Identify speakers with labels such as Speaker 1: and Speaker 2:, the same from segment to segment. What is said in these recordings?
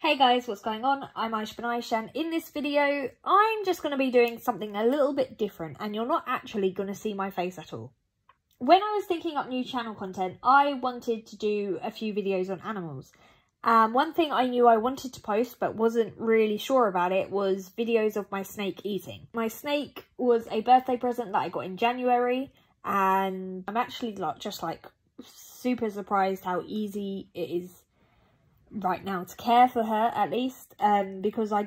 Speaker 1: Hey guys, what's going on? I'm Aysh Banaysh, and in this video I'm just going to be doing something a little bit different, and you're not actually going to see my face at all. When I was thinking up new channel content, I wanted to do a few videos on animals. One thing I knew I wanted to post but wasn't really sure about it was videos of my snake eating. My snake was a birthday present that I got in January, and I'm actually just super surprised how easy it is right now to care for her, at least, because I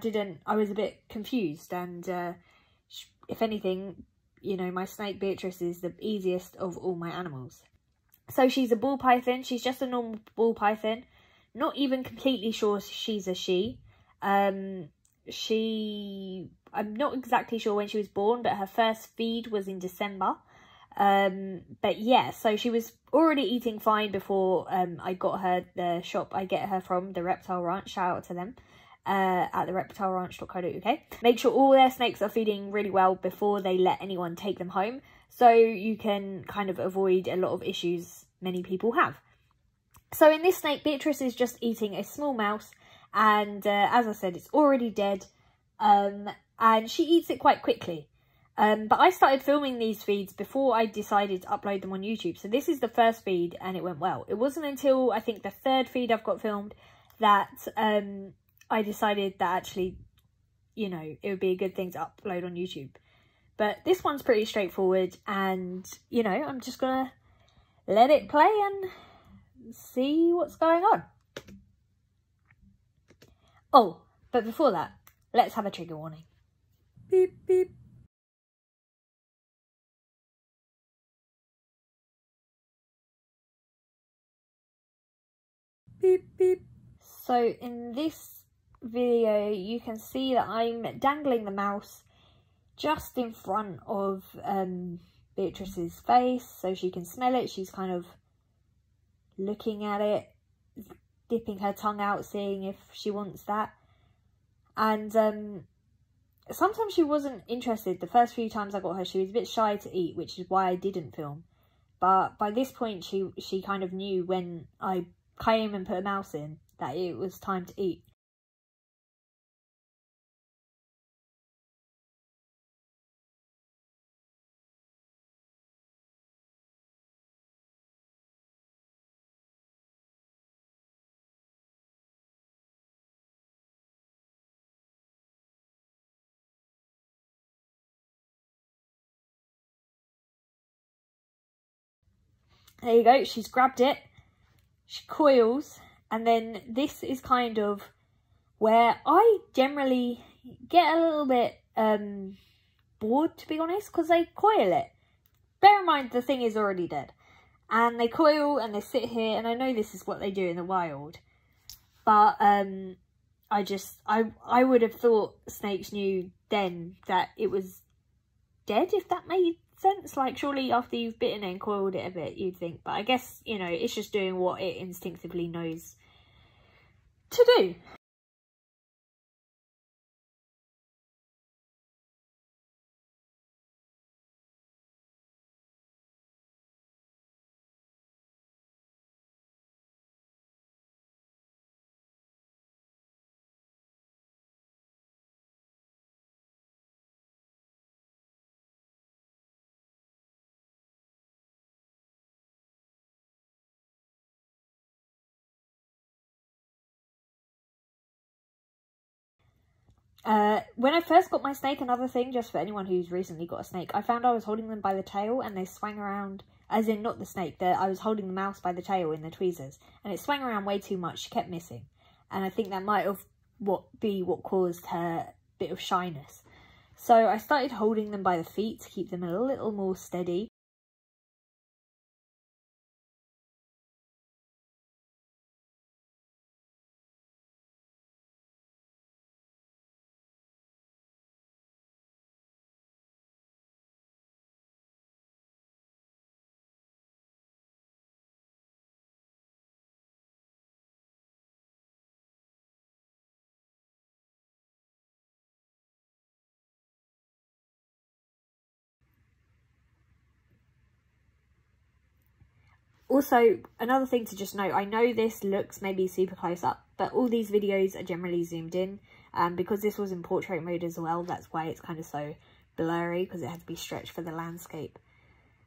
Speaker 1: was a bit confused, and if anything, you know, my snake Beatrice is the easiest of all my animals. So she's a ball python. She's just a normal ball python, not even completely sure she's a she. I'm not exactly sure when she was born, but her first feed was in December. But yeah, so she was already eating fine before I got her the shop I get her from, the Reptile Ranch. Shout out to them at thereptileranch.co.uk. Make sure all their snakes are feeding really well before they let anyone take them home, so you can kind of avoid a lot of issues many people have. So in this snake, Beatrice is just eating a small mouse, and as I said, it's already dead, and she eats it quite quickly. But I started filming these feeds before I decided to upload them on YouTube. So this is the first feed and it went well. It wasn't until I think the third feed I've got filmed that I decided that actually, you know, it would be a good thing to upload on YouTube. But this one's pretty straightforward, and, you know, I'm just going to let it play and see what's going on. Oh, but before that, let's have a trigger warning. Beep, beep. Beep, beep. So in this video you can see that I'm dangling the mouse just in front of Beatrice's face so she can smell it. She's kind of looking at it, dipping her tongue out, seeing if she wants that. And sometimes she wasn't interested. The first few times I got her, she was a bit shy to eat, which is why I didn't film. But by this point she kind of knew when I came and put a mouse in that it was time to eat. There you go, she's grabbed it, she coils, and then this is kind of where I generally get a little bit bored, to be honest, because they coil it. Bear in mind the thing is already dead, and they coil and they sit here, and I know this is what they do in the wild, but I would have thought snakes knew then that it was dead, if that made sense. Like, surely after you've bitten it and coiled it a bit you'd think, but I guess, you know, it's just doing what it instinctively knows to do. When I first got my snake, another thing, just for anyone who's recently got a snake, I found I was holding them by the tail and they swang around, as in not the snake, I was holding the mouse by the tail in the tweezers, and it swang around way too much. She kept missing, and I think that might have be what caused her bit of shyness. So I started holding them by the feet to keep them a little more steady. Also, another thing to just note, I know this looks maybe super close up, but all these videos are generally zoomed in. Because this was in portrait mode as well, that's why it's kind of so blurry, because it had to be stretched for the landscape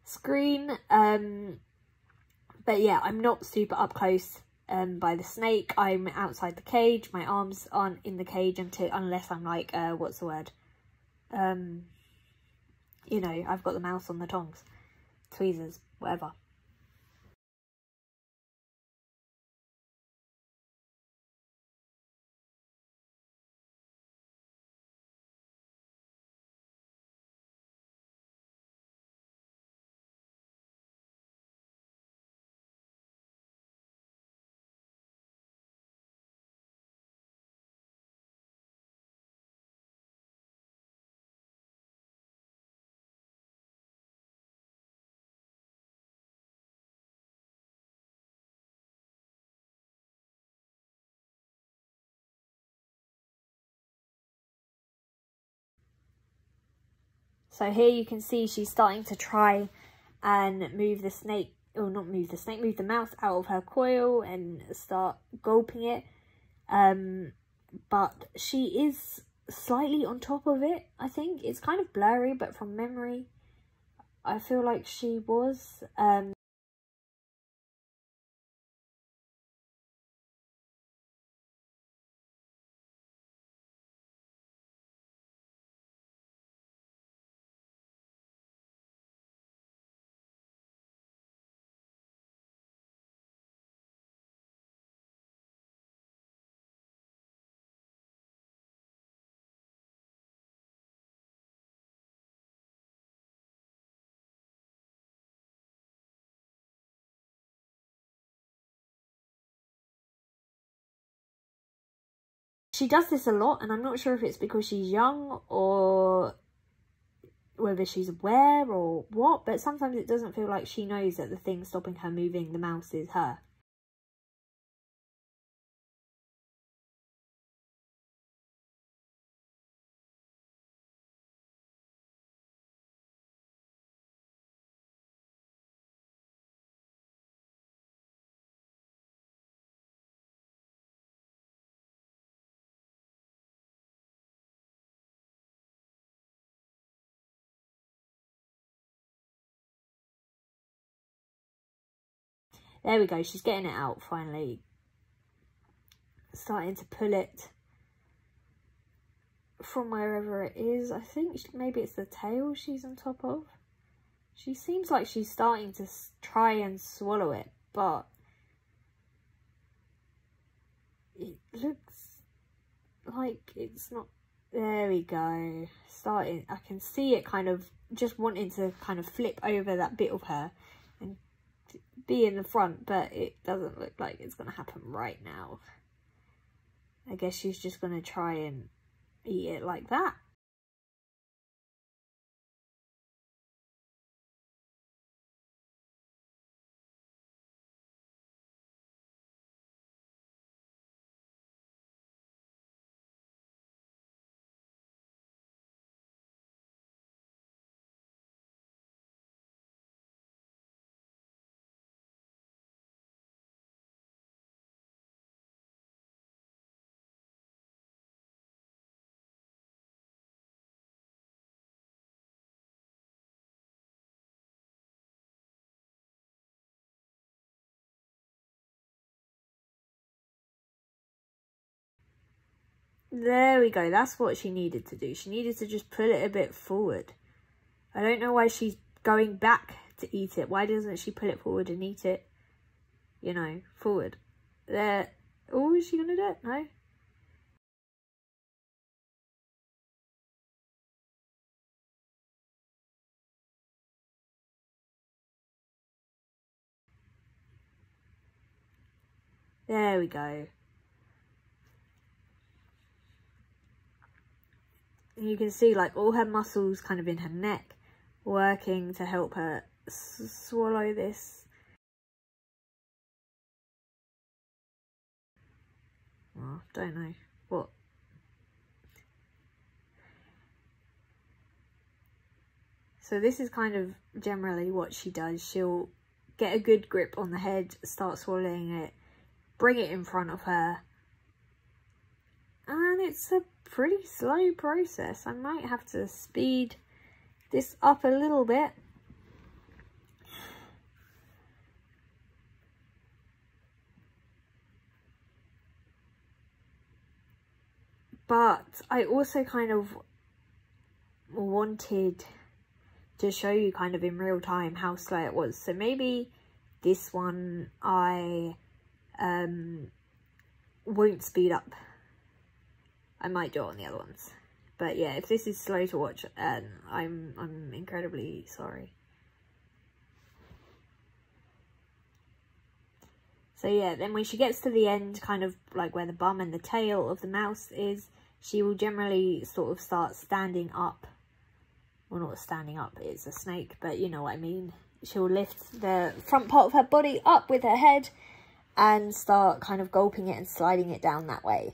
Speaker 1: screen. But yeah, I'm not super up close by the snake. I'm outside the cage. My arms aren't in the cage unless I'm like, what's the word? You know, I've got the mouse on the tongs, tweezers, whatever. So here you can see she's starting to try and move the snake, or not move the snake, move the mouse out of her coil and start gulping it. But she is slightly on top of it, I think. It's kind of blurry, but from memory, I feel like she was. She does this a lot, and I'm not sure if it's because she's young or whether she's aware or what, but sometimes it doesn't feel like she knows that the thing stopping her moving the mouse is her. There we go, she's getting it out finally. Starting to pull it from wherever it is. I think maybe it's the tail she's on top of. She seems like she's starting to try and swallow it, but it looks like it's not. There we go. Starting, I can see it kind of just wanting to kind of flip over that bit of her and be in the front, but it doesn't look like it's going to happen right now. I guess she's just going to try and eat it like that. There we go. That's what she needed to do. She needed to just pull it a bit forward. I don't know why she's going back to eat it. Why doesn't she pull it forward and eat it, you know, forward? There. Oh, is she going to do it? No. There we go. And you can see like all her muscles kind of in her neck working to help her swallow this. Oh, don't know what. So this is kind of generally what she does. She'll get a good grip on the head, start swallowing it, bring it in front of her, it's a pretty slow process. I might have to speed this up a little bit. But I also kind of wanted to show you kind of in real time how slow it was. So maybe this one I won't speed up. I might do it on the other ones. But yeah, if this is slow to watch, I'm incredibly sorry. So yeah, then when she gets to the end, kind of like where the bum and the tail of the mouse is, she will generally sort of start standing up. Well, not standing up, it's a snake, but you know what I mean. She'll lift the front part of her body up with her head and start kind of gulping it and sliding it down that way.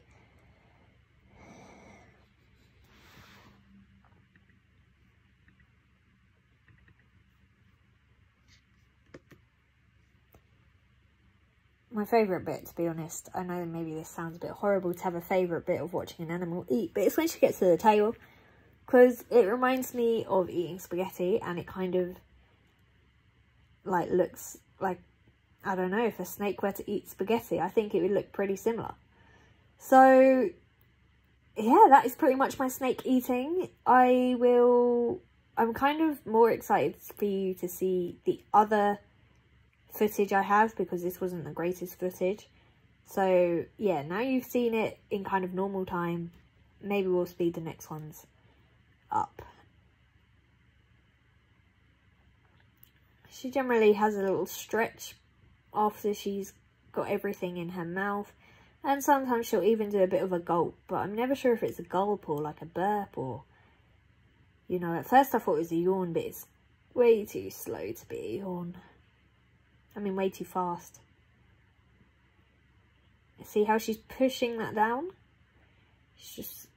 Speaker 1: My favourite bit, to be honest, I know maybe this sounds a bit horrible to have a favourite bit of watching an animal eat, but it's when she gets to the tail, because it reminds me of eating spaghetti, and it kind of like looks like, I don't know, if a snake were to eat spaghetti, I think it would look pretty similar. So yeah, that is pretty much my snake eating. I'm kind of more excited for you to see the other footage I have, because this wasn't the greatest footage. So yeah, now you've seen it in kind of normal time, maybe we'll speed the next ones up. She generally has a little stretch after she's got everything in her mouth, and sometimes she'll even do a bit of a gulp, but I'm never sure if it's a gulp or like a burp, or, you know, at first I thought it was a yawn, but it's way too slow to be a yawn. I mean, way too fast. See how she's pushing that down? It's just...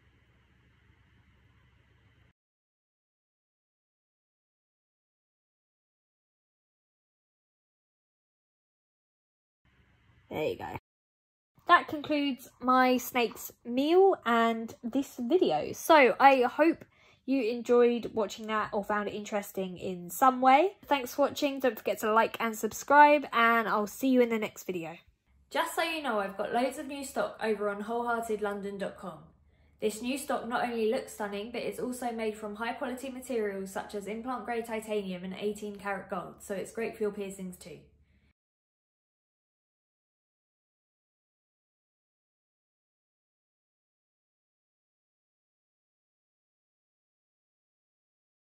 Speaker 1: There you go. That concludes my snake's meal and this video. So I hope you enjoyed watching that or found it interesting in some way. Thanks for watching. Don't forget to like and subscribe, and I'll see you in the next video. Just so you know, I've got loads of new stock over on wholeheartedlondon.com. This new stock not only looks stunning, but it's also made from high quality materials such as implant grade titanium and 18 karat gold, so it's great for your piercings too.